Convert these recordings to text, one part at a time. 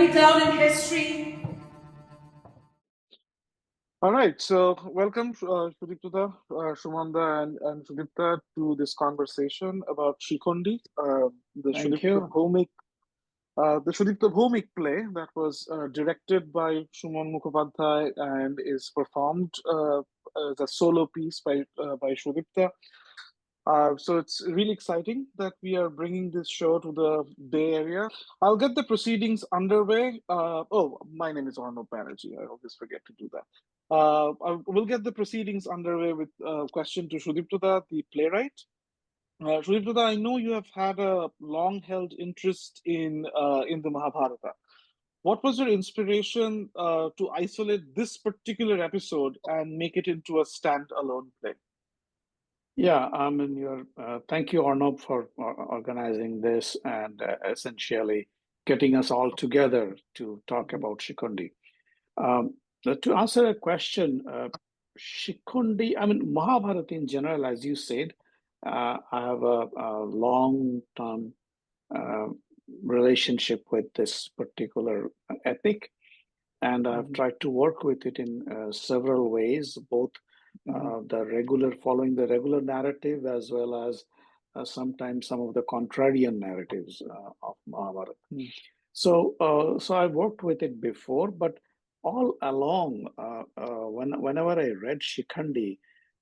be down in history. All right, so welcome, Sudipta, Shumanda, and Sudipta to this conversation about Shikhandi, Thank you. The Sudipta Bhawmik play that was directed by Suman Mukhopadhyay and is performed as a solo piece by Sudipta. So it's really exciting that we are bringing this show to the Bay Area. I'll get the proceedings underway. My name is Arnab Banerjee. I always forget to do that. We'll get the proceedings underway with a question to Sudipta, the playwright. Sudipta, I know you have had a long-held interest in the Mahabharata. What was your inspiration to isolate this particular episode and make it into a stand-alone play? Yeah, thank you, Arnab, for organizing this and essentially getting us all together to talk about Shikhandi. To answer a question, Shikhandi, Mahabharata in general, as you said, I have a long-term uh, relationship with this particular epic, and I've tried to work with it in several ways, both following the regular narrative as well as sometimes some of the contrarian narratives of Mahabharata. So I worked with it before, but all along, whenever I read Shikhandi,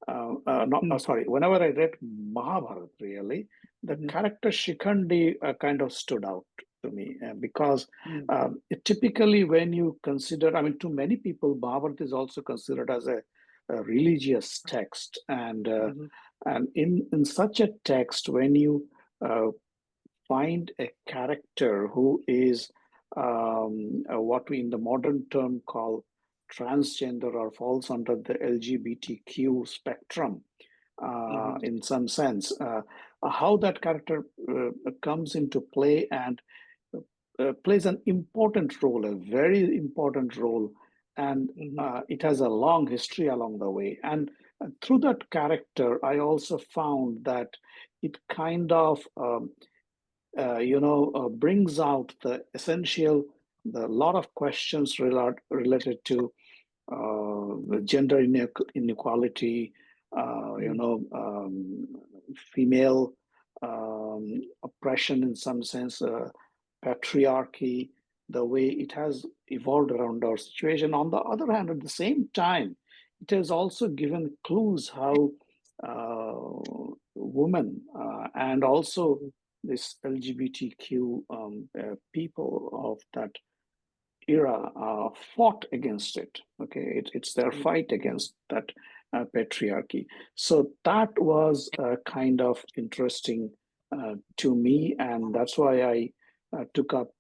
whenever I read Mahabharata, really, the character Shikhandi kind of stood out to me because typically when you consider, to many people, Mahabharata is also considered as a religious text, and in such a text, when you find a character who is what we in the modern term call transgender or falls under the LGBTQ spectrum in some sense, how that character comes into play and plays an important role, a very important role, and it has a long history along the way. And through that character, I also found that it kind of brings out the essential, the lot of questions related to the gender inequality, female oppression in some sense, patriarchy, the way it has evolved around our situation. On the other hand, at the same time, it has also given clues how women and also this LGBTQ people of that era fought against it. Okay, it's their fight against that patriarchy. So that was kind of interesting to me, and that's why I took up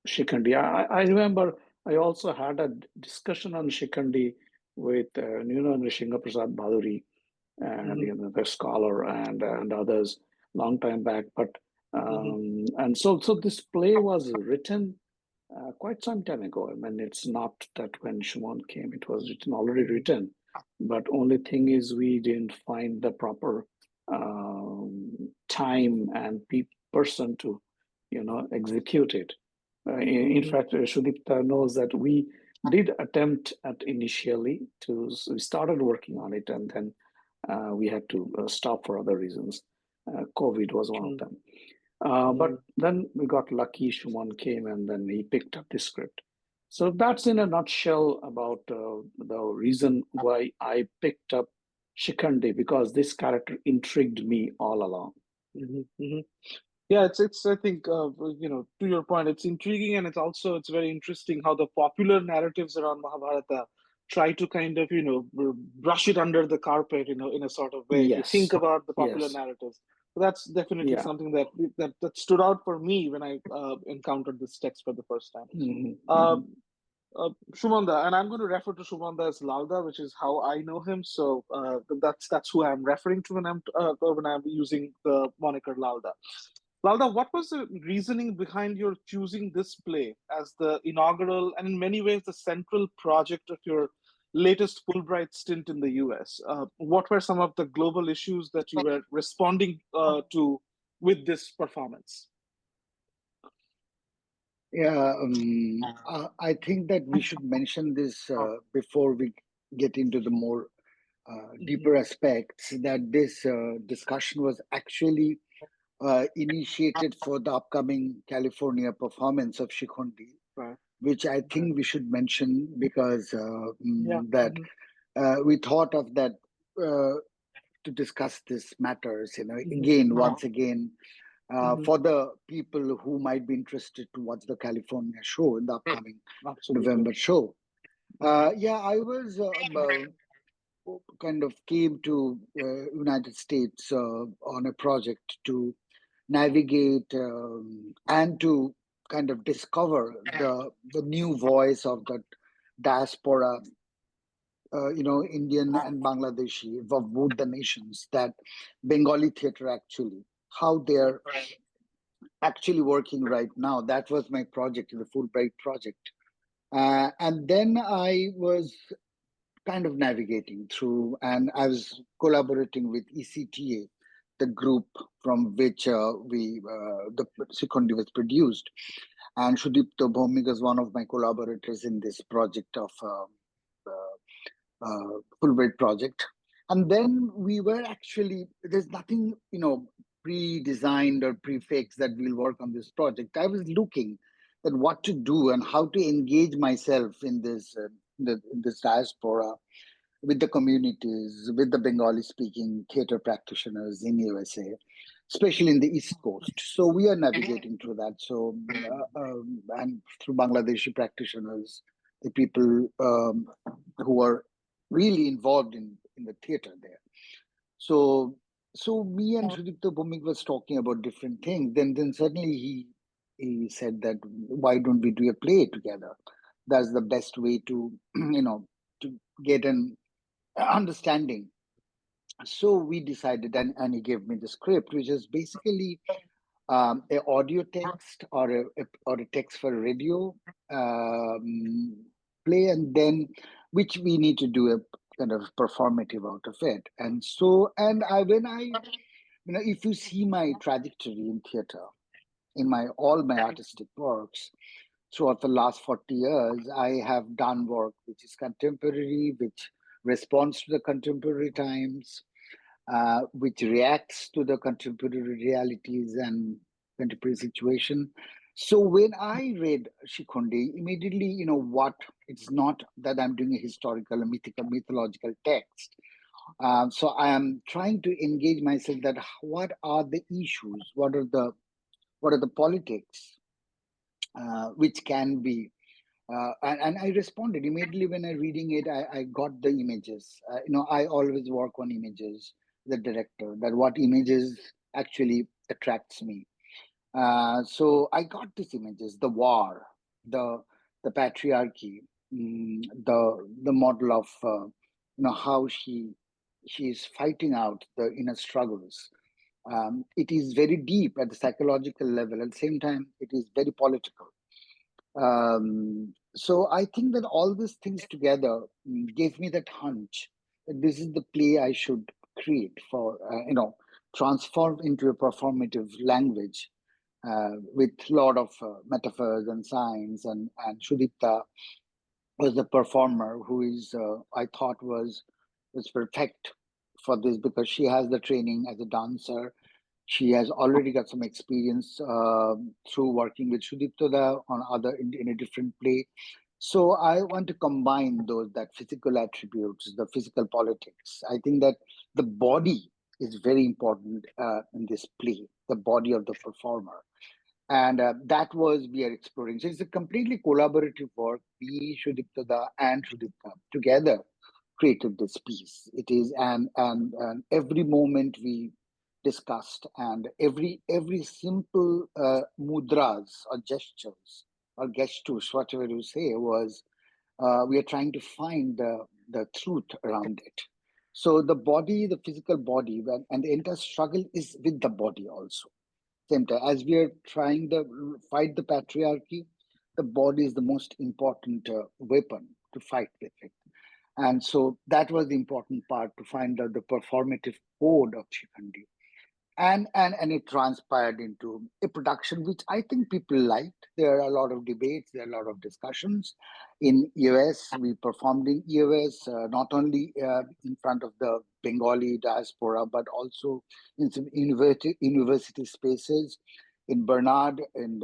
Shikhandi. I remember I also had a discussion on Shikhandi with Nrsimha Prasad Bhaduri and the scholar and others long time back. But and so this play was written quite some time ago. I mean, it's not that when Shuman came, it was written already written. But only thing is, we didn't find the proper time and person to, execute it. In fact, Sudipta knows that we did attempt at initially we started working on it, and then we had to stop for other reasons. COVID was one of them. But then we got lucky. Shuman came, and then he picked up the script. So that's in a nutshell about the reason why I picked up Shikhandi, because this character intrigued me all along. Yeah, it's I think to your point, it's intriguing, and it's very interesting how the popular narratives around Mahabharata try to kind of brush it under the carpet, in a sort of way. If you think about the popular narratives, so that's definitely something that stood out for me when I encountered this text for the first time. Shumanda, and I'm going to refer to Shumanda as Lalda, which is how I know him. So that's who I'm referring to when I'm using the moniker Lalda. Lalda, what was the reasoning behind your choosing this play as the inaugural and in many ways the central project of your latest Fulbright stint in the US? What were some of the global issues that you were responding to with this performance? Yeah, I think that we should mention this before we get into the more Mhm. deeper aspects, that this discussion was actually initiated for the upcoming California performance of Shikhandi, Right. which I Right. think we should mention because Yeah. that Hmm. we thought of that to discuss these matters, Hmm. again, Hmm. once again, Hmm. for the people who might be interested to watch the California show in the upcoming Absolutely. November show. Hmm. Yeah, I was kind of came to United States on a project to navigate and to kind of discover the new voice of the diaspora, Indian and Bangladeshi, of both the nations, that Bengali theater actually, how they're actually working right now. That was my project, the Fulbright project. And then I was kind of navigating through, and I was collaborating with ECTA, the group from which the Shikhandi was produced. And Sudipta Bhawmik is one of my collaborators in this project of Fulbright project. And then we were actually, there's nothing, pre-designed or prefixed that we'll work on this project. I was looking at what to do and how to engage myself in this diaspora, with the communities, with the Bengali speaking theater practitioners in USA, especially in the East Coast. So we are navigating through that. So, and through Bangladeshi practitioners, the people who are really involved in the theater there. So, so me and Sudipta Bhumik was talking about different things. Then suddenly he said that why don't we do a play together? That's the best way to to get an understanding. So we decided, and he gave me the script, which is basically a audio text or a text for radio play, and then which we need to do a kind of performative out of it. And so, and I when I if you see my trajectory in theater, in my all my artistic works throughout the last 40 years, I have done work which is contemporary, which responds to the contemporary times, which reacts to the contemporary realities and contemporary situation. So when I read Shikhondi, immediately, what, it's not that I'm doing a historical, mythological text. So I am trying to engage myself that what are the issues, what are the politics, which can be and I responded immediately when I reading it. I got the images. I always work on images. The director, that what images actually attracts me. So I got these images: the war, the the patriarchy, the model of how she is fighting out the inner struggles. It is very deep at the psychological level. At the same time, it is very political. So I think that all these things together gave me that hunch that this is the play I should create for, transform into a performative language with a lot of metaphors and signs. And Sudipta was the performer who is, I thought was perfect for this because she has the training as a dancer. She has already got some experience through working with Sudipta on in a different play. So I want to combine those that physical attributes, the physical politics. I think that the body is very important in this play, the body of the performer, and that was we are exploring. So it's a completely collaborative work. We, Sudipta and Sudipta, together created this piece. It is, and every moment we discussed, and every simple mudras or gestures or gestures, whatever you say, was we are trying to find the truth around it. So the body, the physical body, and the entire struggle is with the body also. Same time, as we are trying to fight the patriarchy, the body is the most important weapon to fight with it. And so that was the important part, to find out the performative code of Shikhandi. and it transpired into a production which I think people liked. There are a lot of debates, there are a lot of discussions. In US, we performed in US, not only in front of the Bengali diaspora, but also in some university spaces in Bernard and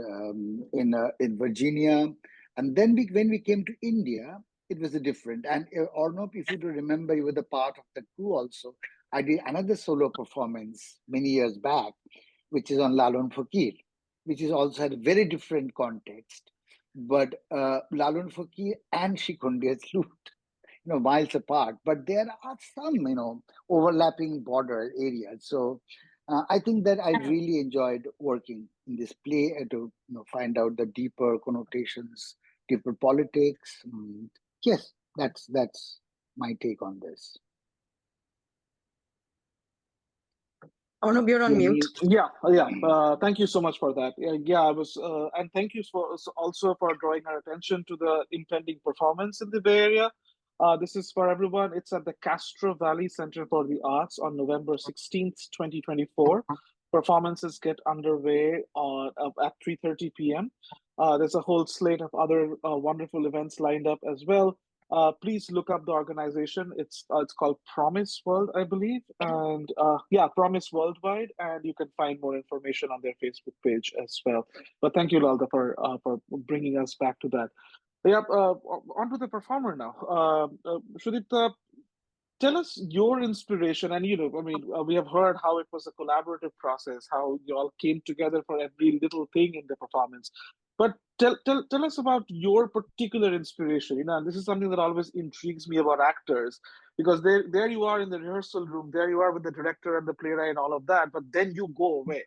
in Virginia. And then when we came to India, it was a different. And Arnab, if you do remember, you were the part of the crew also. I did another solo performance many years back, which is on Lalon Fakir, which is also had a very different context. But Lalon Fakir and Shikhandi are miles apart, but there are some, overlapping border areas. So I think that I really enjoyed working in this play to find out the deeper connotations, deeper politics. Yes, that's my take on this. Arnab, you're on mute. Yeah. Thank you so much for that. I was, and thank you also for drawing our attention to the impending performance in the Bay Area. This is for everyone. It's at the Castro Valley Center for the Arts on November 16th, 2024. Performances get underway at 3:30 p.m. There's a whole slate of other wonderful events lined up as well. Please look up the organization. It's called Promise World, I believe, and Promise Worldwide, and you can find more information on their Facebook page as well. But thank you, Lalda, for bringing us back to that. On to the performer now. Sudipta, tell us your inspiration. And we have heard how it was a collaborative process, how you all came together for every little thing in the performance. But tell us about your particular inspiration. And this is something that always intrigues me about actors, because there you are in the rehearsal room, there you are with the director and the playwright and all of that, but then you go away.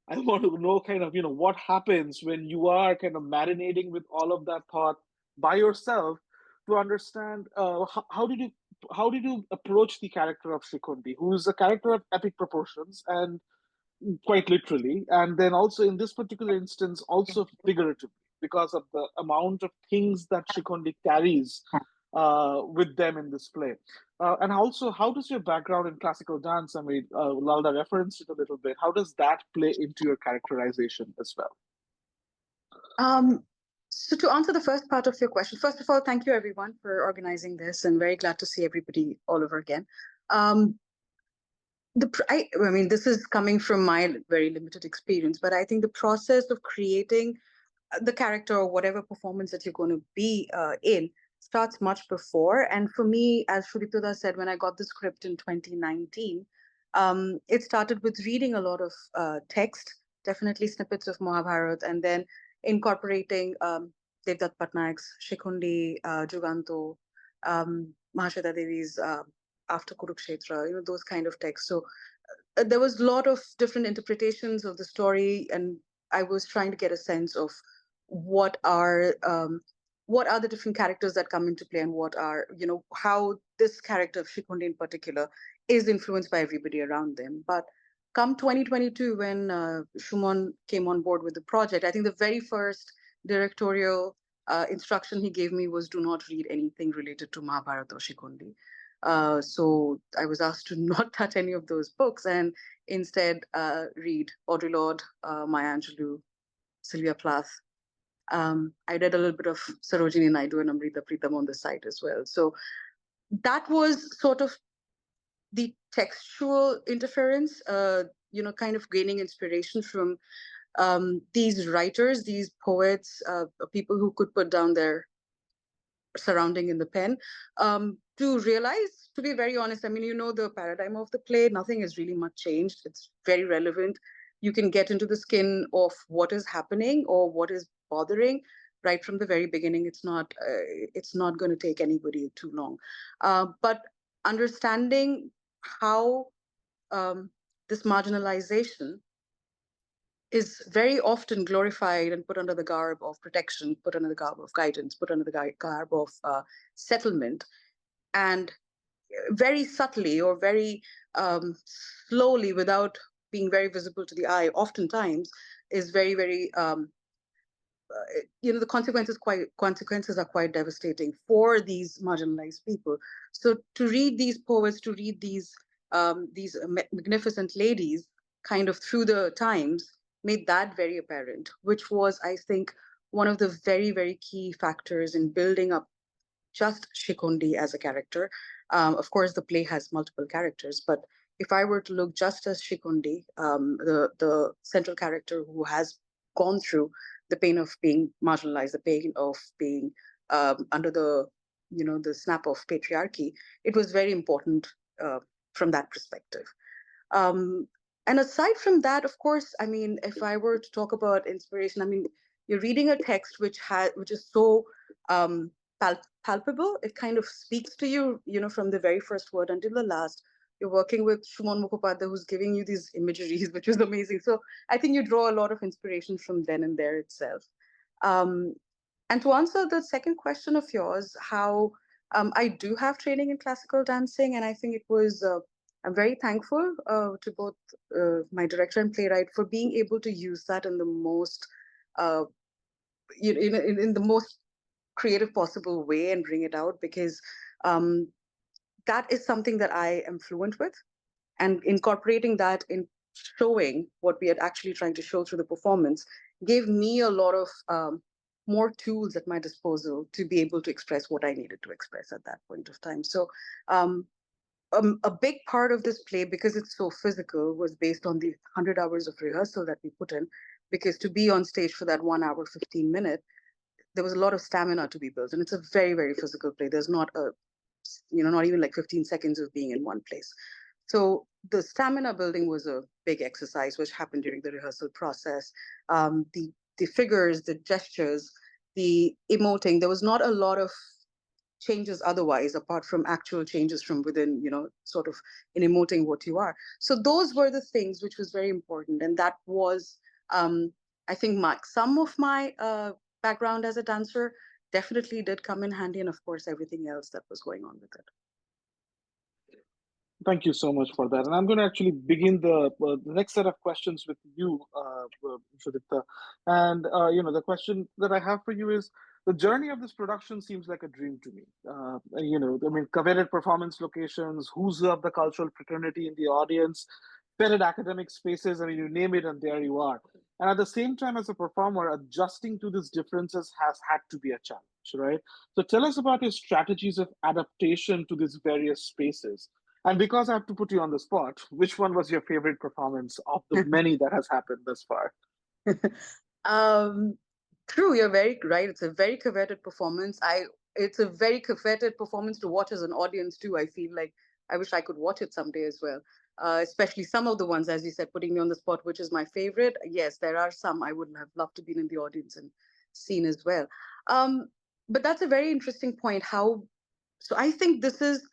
I want to know kind of, what happens when you are kind of marinating with all of that thought by yourself to understand how did you approach the character of Shikhandi, who is a character of epic proportions and quite literally, and then also in this particular instance, also figuratively, because of the amount of things that Shikhandi carries with them in this play. And also, how does your background in classical dance, Lalda referenced it a little bit, how does that play into your characterization as well? So to answer the first part of your question, first of all, thank you everyone for organizing this, and very glad to see everybody all over again. This is coming from my very limited experience, but I think the process of creating the character or whatever performance that you're going to be in starts much before. And for me, as Sudipta said, when I got the script in 2019, it started with reading a lot of text, definitely snippets of Mahabharata, and then incorporating Devdutt Patnaik's Shikhandi, Juganto, Mahashweta Devi's After Kurukshetra, those kind of texts. So there was a lot of different interpretations of the story, and I was trying to get a sense of what are the different characters that come into play, and what are, how this character of Shikhandi in particular is influenced by everybody around them. But come 2022, when Suman came on board with the project, I think the very first directorial instruction he gave me was, do not read anything related to Mahabharata or Shikhandi. So I was asked to not touch any of those books, and instead read Audre Lorde, Maya Angelou, Sylvia Plath. I read a little bit of Sarojini Naidu and Amrita Pritam on the site as well. So that was sort of the textual interference, kind of gaining inspiration from these writers, these poets, people who could put down their surrounding in the pen, to realize, to be very honest, the paradigm of the play, nothing has really much changed. It's very relevant. You can get into the skin of what is happening or what is bothering right from the very beginning. It's not going to take anybody too long. But understanding how this marginalization is very often glorified and put under the garb of protection, put under the garb of guidance, put under the garb of settlement, and very subtly or very slowly, without being very visible to the eye, oftentimes is very, very, the consequences are quite devastating for these marginalized people. So to read these poets, to read these magnificent ladies, kind of through the times made that very apparent, which was, I think, one of the very, very key factors in building up just Shikhandi as a character. Of course, the play has multiple characters, but if I were to look just as Shikhandi, the central character who has gone through the pain of being marginalized, the pain of being under the the snap of patriarchy, it was very important from that perspective. And aside from that, of course, I mean, if I were to talk about inspiration, I mean, you're reading a text which is so palpable. It kind of speaks to you, from the very first word until the last. You're working with Suman Mukhopadhyay, who's giving you these imageries, which is amazing. So I think you draw a lot of inspiration from then and there itself. And to answer the second question of yours, how I do have training in classical dancing, and I think it was. I'm very thankful to both my director and playwright for being able to use that in the most, in the most creative possible way and bring it out, because that is something that I am fluent with, and incorporating that in showing what we are actually trying to show through the performance gave me a lot of more tools at my disposal to be able to express what I needed to express at that point of time. So a big part of this play, because it's so physical, was based on the 100 hours of rehearsal that we put in, because to be on stage for that 1 hour, 15 minutes, there was a lot of stamina to be built. And it's a very, very physical play. There's not not even like 15 seconds of being in one place. So the stamina building was a big exercise, which happened during the rehearsal process. The figures, the gestures, the emoting, there was not a lot of changes otherwise, apart from actual changes from within, sort of in emoting what you are. So those were the things which was very important. And that was, I think, some of my background as a dancer definitely did come in handy. And of course, everything else that was going on with it. Thank you so much for that. And I'm going to actually begin the next set of questions with you, Sudipta. And, the question that I have for you is, the journey of this production seems like a dream to me. I mean, coveted performance locations, who's of the cultural fraternity in the audience, petted academic spaces, I mean, you name it, and there you are. And at the same time, as a performer, adjusting to these differences has had to be a challenge, right? So tell us about your strategies of adaptation to these various spaces. And because I have to put you on the spot, which one was your favorite performance of the many that has happened thus far? True, you're very right. It's a very coveted performance. It's a very coveted performance to watch as an audience too. I feel like I wish I could watch it someday as well. Especially some of the ones, as you said, putting me on the spot, which is my favorite. Yes, there are some I would have loved to be in the audience and seen as well. But that's a very interesting point. So I think this is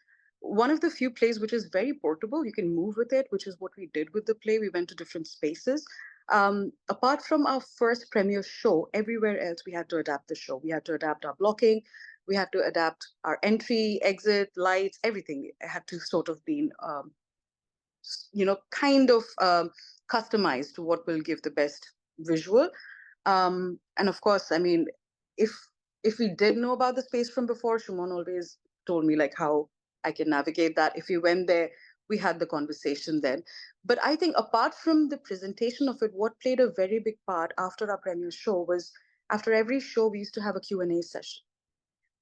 one of the few plays which is very portable. You can move with it, which is what we did with the play. We went to different spaces. Apart from our first premiere show, everywhere else we had to adapt the show. We had to adapt our blocking. We had to adapt our entry, exit, lights, everything. It had to sort of be, kind of customized to what will give the best visual. And of course, I mean, if we did know about the space from before, Shumon always told me like how I can navigate that. If we went there, we had the conversation then. But I think apart from the presentation of it, what played a very big part after our premiere show was, after every show, we used to have a Q&A session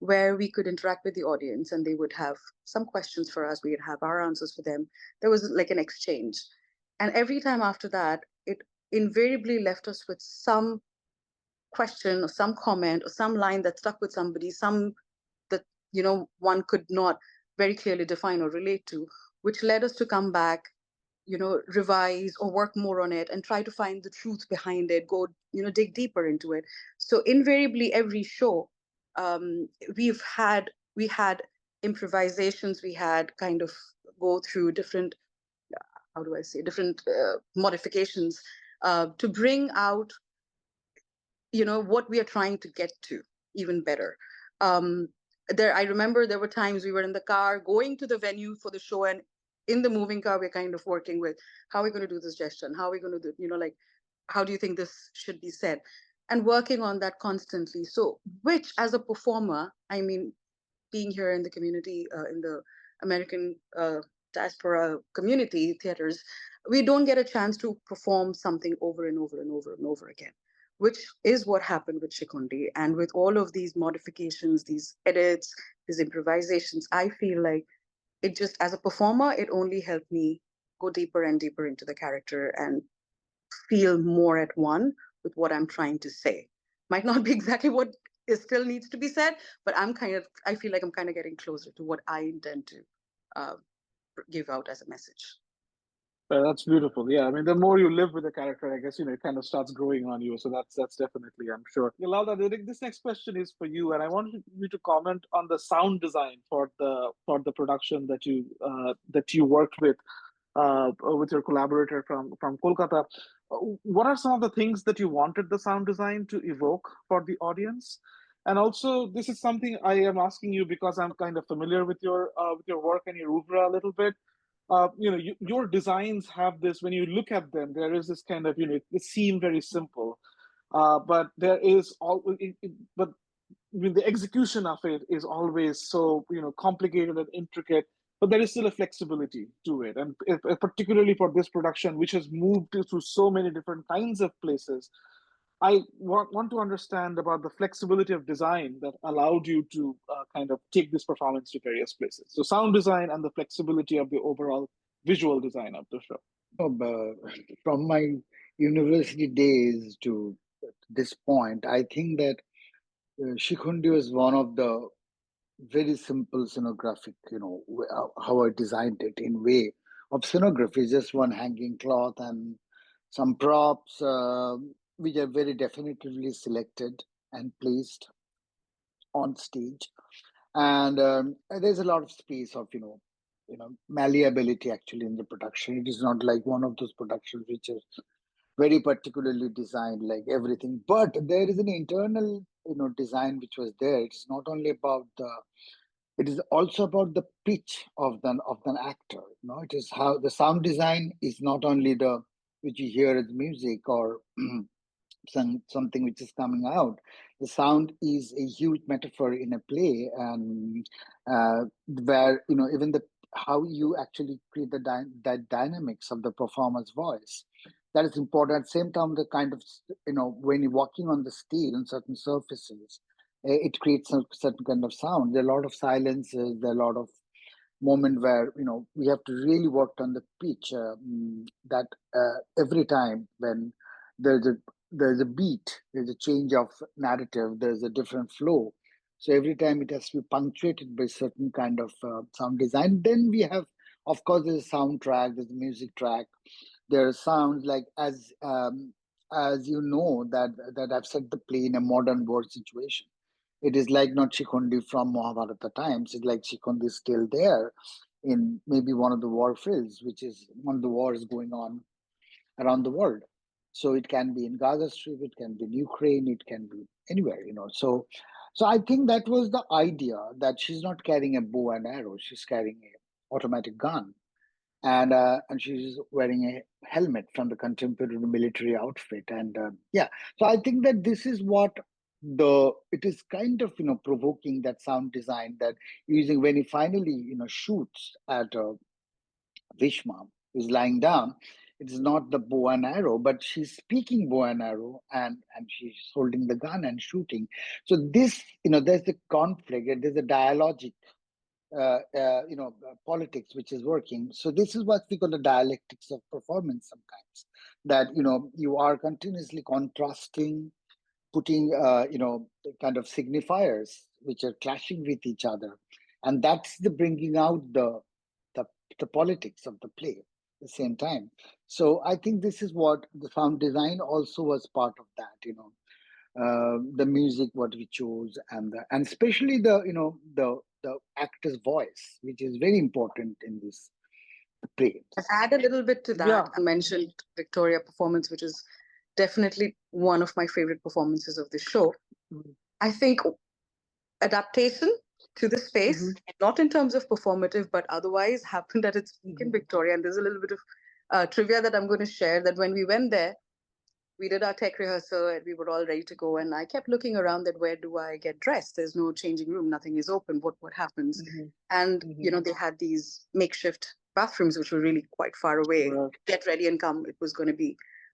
where we could interact with the audience, and they would have some questions for us. We would have our answers for them. There was like an exchange. And every time after that, it invariably left us with some question or some comment or some line that stuck with somebody, some that, one could not very clearly define or relate to, which led us to come back, revise or work more on it and try to find the truth behind it, go, dig deeper into it. So invariably every show, we had improvisations, we had kind of go through different, different modifications to bring out, what we are trying to get to even better. I remember there were times we were in the car going to the venue for the show, and in the moving car, we're kind of working with how are we going to do this gesture and how are we going to do, how do you think this should be said? And working on that constantly. So, which as a performer, I mean, being here in the community, in the American as per our community theaters, we don't get a chance to perform something over and over and over and over again, which is what happened with Shikhandi. And with all of these modifications, these edits, these improvisations, I feel like it just, as a performer, it only helped me go deeper and deeper into the character and feel more at one with what I'm trying to say. Might not be exactly what is still needs to be said, but I feel like I'm kind of getting closer to what I intend to uh, give out as a message. That's beautiful. Yeah, I mean, the more you live with a character, I guess it kind of starts growing on you. So that's definitely, I'm sure. Yolanda, this next question is for you, and I want you to comment on the sound design for the production that you worked with your collaborator from Kolkata. What are some of the things that you wanted the sound design to evoke for the audience? And also, this is something I am asking you because I'm kind of familiar with your work and your oeuvre a little bit. Your designs have this, when you look at them, there is this kind of, they seem very simple, but there is but the execution of it is always so, complicated and intricate, but there is still a flexibility to it. And particularly for this production, which has moved through so many different kinds of places, I want to understand about the flexibility of design that allowed you to kind of take this performance to various places. So sound design and the flexibility of the overall visual design of the show. From my university days to this point, I think that Shikhandi was one of the very simple scenographic, how I designed it in way of scenography, just one hanging cloth and some props, which are very definitively selected and placed on stage. And there's a lot of space of, malleability actually in the production. It is not like one of those productions which is very particularly designed like everything, but there is an internal, design which was there. It's not only about it is also about the pitch of the actor. It is how the sound design is not only the which you hear as music or something which is coming out. The sound is a huge metaphor in a play, and where even the how you actually create that dynamics of the performer's voice. That is important. At the same time, the kind of when you're walking on the stage on certain surfaces, it creates a certain kind of sound. There are a lot of silences. There are a lot of moment where we have to really work on the pitch. That every time when there's a there's a beat, there's a change of narrative, there's a different flow. So every time it has to be punctuated by certain kind of sound design. Then we have, of course, there's a soundtrack, there's a music track. There are sounds like as you know that I've set the play in a modern war situation. It is like not Shikhandi from Mahabharata times. It's like Shikhandi is still there in maybe one of the war fields, which is one of the wars going on around the world. So it can be in Gaza Strip, it can be in Ukraine, it can be anywhere, So I think that was the idea, that she's not carrying a bow and arrow, she's carrying a automatic gun, and she's wearing a helmet from the contemporary military outfit, and yeah. So I think that this is what it is kind of provoking that sound design, that using when he finally shoots at Vishma is lying down. It is not the bow and arrow, but she's speaking bow and arrow, and she's holding the gun and shooting. So this, there's a conflict, there's a dialogic, politics which is working. So this is what we call the dialectics of performance. Sometimes that you are continuously contrasting, putting kind of signifiers which are clashing with each other, and that's the bringing out the politics of the play at the same time. So I think this is what the sound design also was part of that, the music what we chose, and especially the actor's voice, which is very important in this play. Let's add a little bit to that. Yeah. I mentioned Victoria performance, which is definitely one of my favorite performances of the show. I think adaptation to the space, not in terms of performative, but otherwise, happened at its peak in Victoria. And there's a little bit of trivia that I'm going to share, that when we went there, we did our tech rehearsal and we were all ready to go. And I kept looking around that, where do I get dressed? There's no changing room. Nothing is open. What happens? And, they had these makeshift bathrooms, which were really quite far away. Right. Get ready and come. It was going to be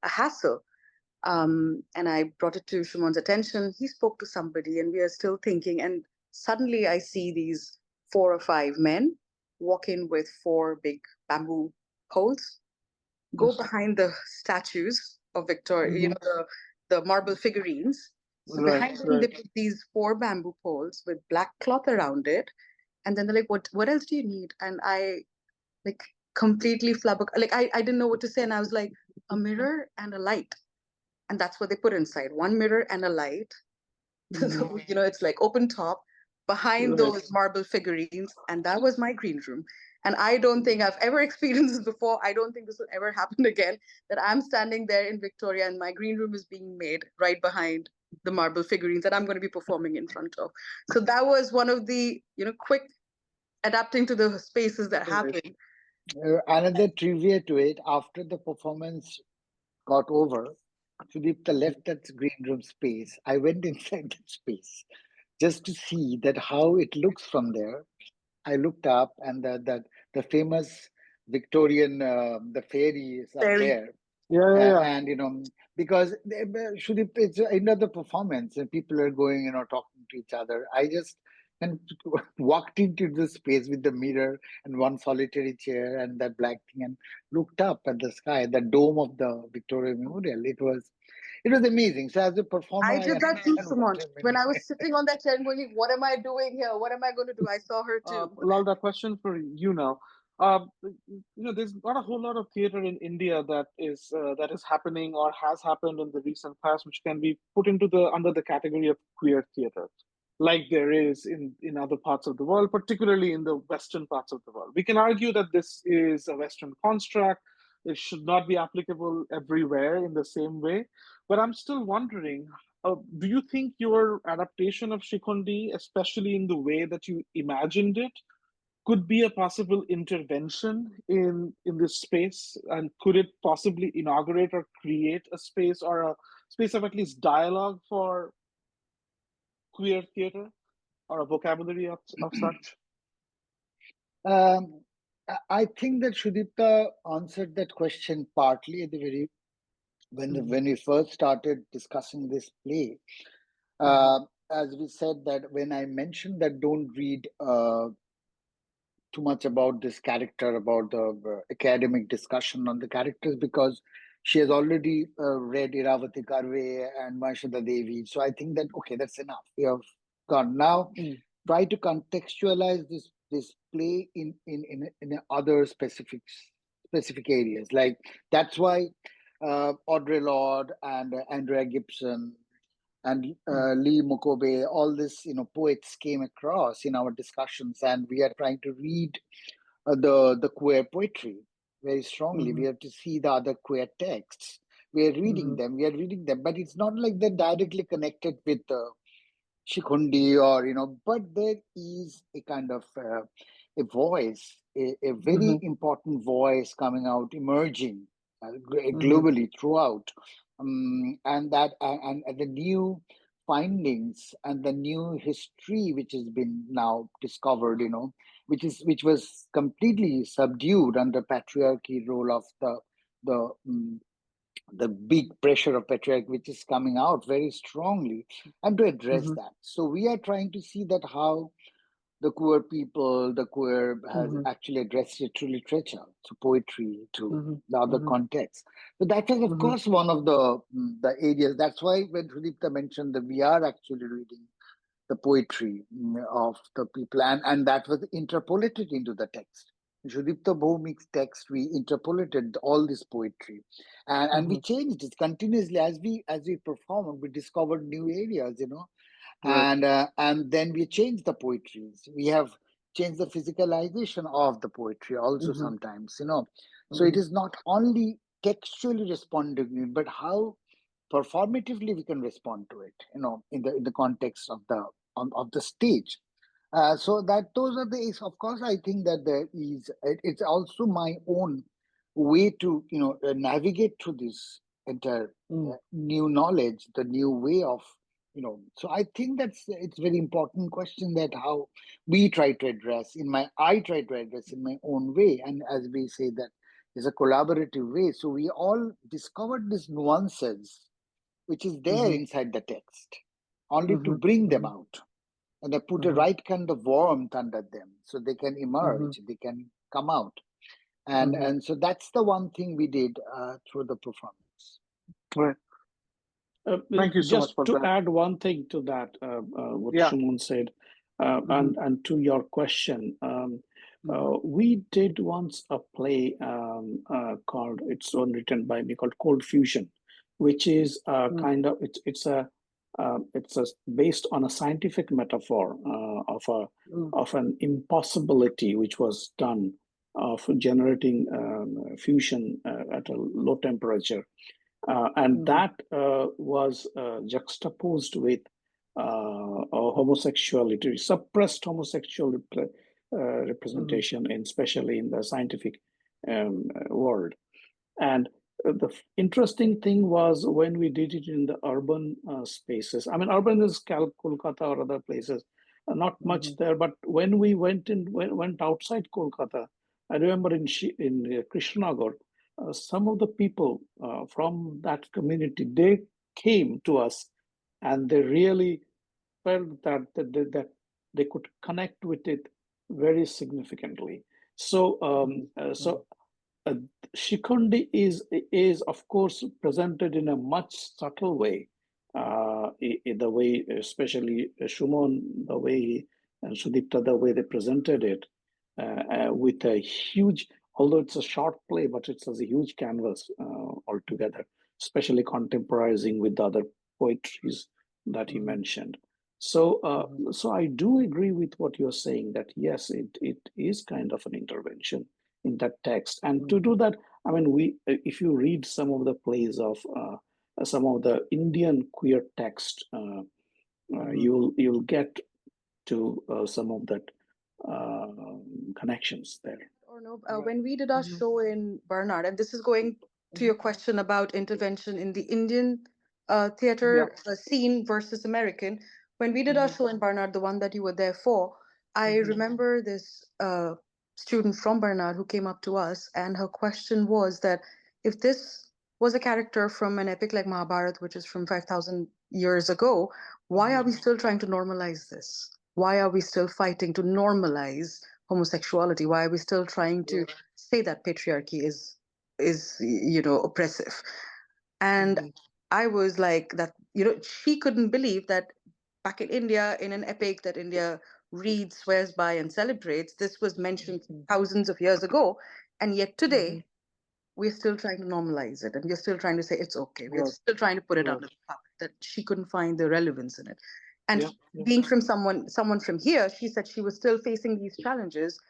a hassle. And I brought it to Shuman's attention. He spoke to somebody, and we are still thinking. And suddenly I see these 4 or 5 men walk in with 4 big bamboo poles, go behind the statues of Victoria, you know, the marble figurines. So Right, behind them, right. they put these 4 bamboo poles with black cloth around it. And then they're like, what else do you need? And I like completely flabbergasted. Like I didn't know what to say. And I was like, a mirror and a light. And that's what they put inside, 1 mirror and a light. So, you know, it's like open top behind Right. those marble figurines. And that was my green room. And I don't think I've ever experienced this before. I don't think this will ever happen again, that I'm standing there in Victoria and my green room is being made right behind the marble figurines that I'm going to be performing in front of. So that was one of the, you know, quick adapting to the spaces that Right. happen. Another trivia to it, after the performance got over, Sudipta left that green room space. I went inside that space just to see that how it looks from there. I looked up, and the famous Victorian the fairies are Very there. Yeah. And because Sudipta, it's another performance, and people are going, talking to each other. I just and walked into the space with the mirror and one solitary chair and that black thing, and looked up at the sky, the dome of the Victoria Memorial. It was amazing. So as a performer, I I did that too, understand what Suman. I When mean. I was sitting on that chair and going, what am I doing here? What am I going to do? I saw her too. Lalda, question for you now. There's not a whole lot of theater in India that is happening or has happened in the recent past, which can be put into the under the category of queer theater, like there is in other parts of the world, particularly in the Western parts of the world. We can argue that this is a Western construct. It should not be applicable everywhere in the same way. But I'm still wondering, do you think your adaptation of Shikhandi, especially in the way that you imagined it, could be a possible intervention in this space? And could it possibly inaugurate or create a space or a space of at least dialogue for queer theater or a vocabulary of such? Um, I think that Sudipta answered that question partly at the very when we first started discussing this play. As we said, that when I mentioned that don't read too much about this character, about the academic discussion on the characters, because she has already read Iravati Karve and Mahashada Devi. So I think that, okay, that's enough. We have gone. Now, try to contextualize this play in other specific areas. Like, that's why Audre Lorde and Andrea Gibson and Lee Mukobe, all this, poets came across in our discussions, and we are trying to read the queer poetry very strongly. We have to see the other queer texts. We are reading them. But it's not like they're directly connected with Shikhundi but there is a kind of a voice, a very important voice coming out, emerging globally throughout, and the new findings and the new history which has been now discovered, which was completely subdued under patriarchy role of the mm, the big pressure of patriarchy, which is coming out very strongly, and to address that. So we are trying to see that how the queer has actually addressed it to literature, to poetry, to the other contexts. So that is, of course, one of the areas. That's why when Sudipta mentioned that we are actually reading the poetry of the people, and that was interpolated into the text. Sudipta Bhawmik's text, we interpolated all this poetry, and we changed it continuously as we perform. We discovered new areas, Right. and then we changed the poetries. We have changed the physicalization of the poetry also sometimes, So it is not only textually responding, but how performatively we can respond to it, in the context of the stage. So that those are the, of course, I think that there is. It's also my own way to navigate through this entire new knowledge, the new way of So I think it's very important question that how we try to address I try to address in my own way, and as we say that is a collaborative way. So we all discovered these nuances which is there inside the text, only to bring them out, and I put a right kind of warmth under them so they can emerge, they can come out, and so that's the one thing we did through the performance. Right. Thank you so much Just for to that. add one thing to that, what Suman said, and to your question, we did once a play called, it's one written by me, called Cold Fusion, which is kind of it's based on a scientific metaphor of an impossibility which was done for generating fusion at a low temperature. And that was juxtaposed with homosexuality, suppressed homosexual representation, especially in the scientific world. And the interesting thing was when we did it in the urban spaces. I mean, urban is Kolkata or other places, not much there. But when we went outside Kolkata, I remember in Krishnanagar, some of the people from that community, they came to us, and they really felt that they could connect with it very significantly. So Shikhandi is of course presented in a much subtle way, in the way, especially Suman, the way and Sudipta, the way they presented it, with a huge, although it's a short play, but it's a huge canvas altogether, especially contemporizing with the other poetries that he mentioned. So, so I do agree with what you're saying, that yes, it is kind of an intervention in that text. And to do that, I mean, if you read some of the plays of some of the Indian queer text, you'll get to some of that connections there. Or no, when we did our show in Barnard, and this is going to your question about intervention in the Indian theater scene versus American. When we did our show in Barnard, the one that you were there for, I remember this student from Barnard who came up to us, and her question was that if this was a character from an epic like Mahabharata, which is from 5,000 years ago, why are we still trying to normalize this? Why are we still fighting to normalize homosexuality? Why are we still trying to say that patriarchy is oppressive? And I was like, that she couldn't believe that back in India, in an epic that India reads, swears by, and celebrates, this was mentioned thousands of years ago, and yet today we're still trying to normalize it, and we're still trying to say it's okay. We're still trying to put it under the carpet. That she couldn't find the relevance in it. And being from someone from here, she said she was still facing these challenges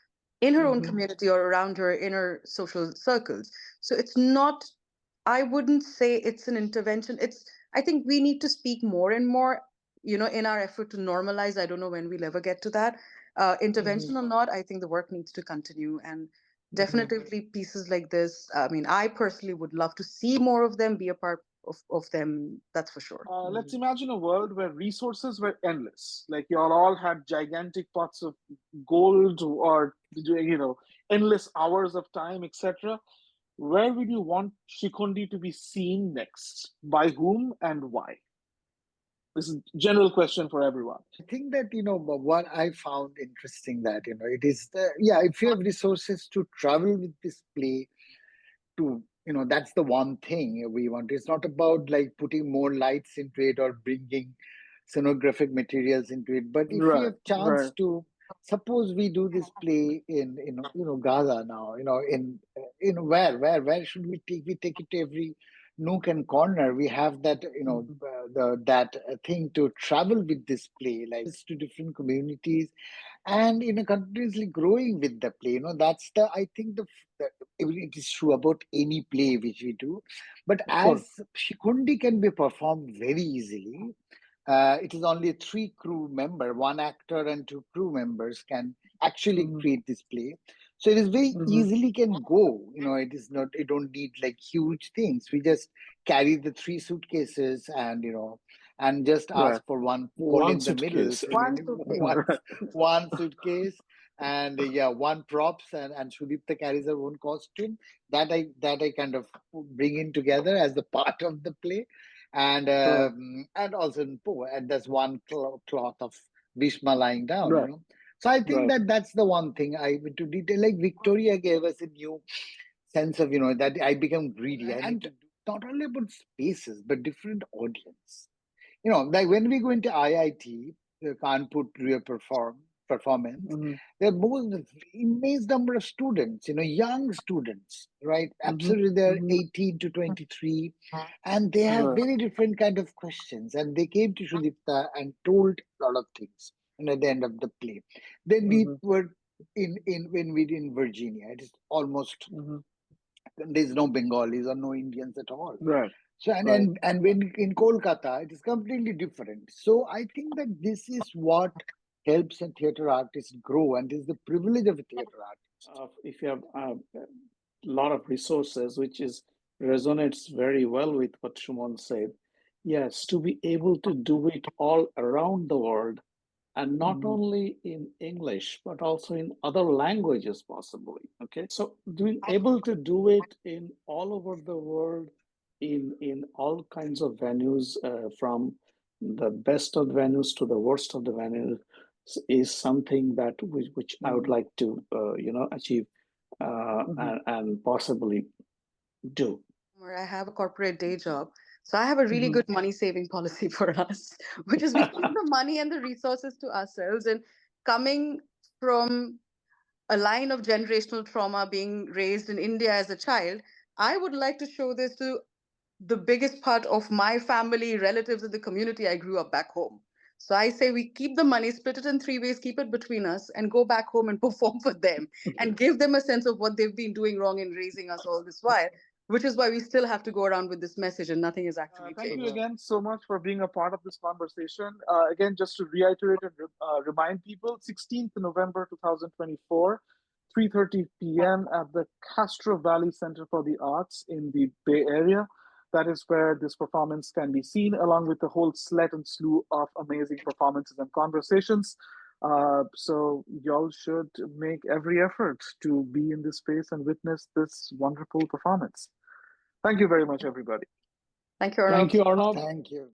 in her own community or around her inner social circles. So it's not, I wouldn't say it's an intervention. I think we need to speak more and more, in our effort to normalize. I don't know when we'll ever get to that. Intervention or not, I think the work needs to continue. And definitely pieces like this, I mean, I personally would love to see more of them, be a part of them, that's for sure. Let's imagine a world where resources were endless. Like you all had gigantic pots of gold, or endless hours of time, etc. Where would you want Shikhandi to be seen next? By whom and why? This is a general question for everyone. I think that, what I found interesting that, it is if you have resources to travel with this play to, that's the one thing we want. It's not about like putting more lights into it or bringing scenographic materials into it. But if we have chance to, suppose we do this play in, Gaza now, in where should we take it to every nook and corner. We have that, that thing to travel with this play, like to different communities, and continuously growing with the play. That's I think it is true about any play which we do, but as Shikhandi can be performed very easily. It is only 3 crew member, 1 actor and 2 crew members can actually create this play. So it is very easily can go. It is not. You don't need like huge things. We just carry the 3 suitcases and and just ask for one pole One in the middle. suitcase. One suitcase. One suitcase, and one props, and Sudipta carries her own costume that I kind of bring in together as the part of the play, and also and there's one cloth of Bhishma lying down, Right. So I think Right. that's the one thing I would to detail. Like Victoria gave us a new sense of that I become greedy. I need to do not only about spaces but different audience. Like when we go into IIT, the Kanpur Real performance, Mhm. there are most immense number of students, young students, right? Mhm. Absolutely, they're Mhm. 18 to 23, and they have Right. very different kind of questions. And they came to Sudipta and told a lot of things. And at the end of the play, then we Mhm. were when we in Virginia. It is almost Mhm. there's no Bengalis or no Indians at all. Right. So and Right. and when in Kolkata, it is completely different. So I think that this is what helps a theater artist grow, and is the privilege of a theater artist. If you have a lot of resources, which is resonates very well with what Shumon said, yes, to be able to do it all around the world, and not Mhm. only in English, but also in other languages, possibly. Okay, so being able to do it in all over the world, in all kinds of venues, from the best of the venues to the worst of the venues, is something that which I would Mhm. like to achieve, Mhm. and possibly do. Or I have a corporate day job. So I have a really Mhm. good money saving policy for us, which is we keep the money and the resources to ourselves. And coming from a line of generational trauma, being raised in India as a child, I would like to show this to the biggest part of my family, relatives, and the community I grew up back home. So I say we keep the money, split it in three ways, keep it between us, and go back home and perform for them and give them a sense of what they've been doing wrong in raising us all this while, which is why we still have to go around with this message and nothing has actually Thank you changed. again so much for being a part of this conversation. Again, just to reiterate and remind people, 16th November 2024, 3:30 p.m. at the Castro Valley Center for the Arts in the Bay Area. That is where this performance can be seen, along with a whole sled and slew of amazing performances and conversations. So y'all should make every effort to be in this space and witness this wonderful performance. Thank you very much, everybody. Thank you, Thank Arnab. you, Arnab. Thank you.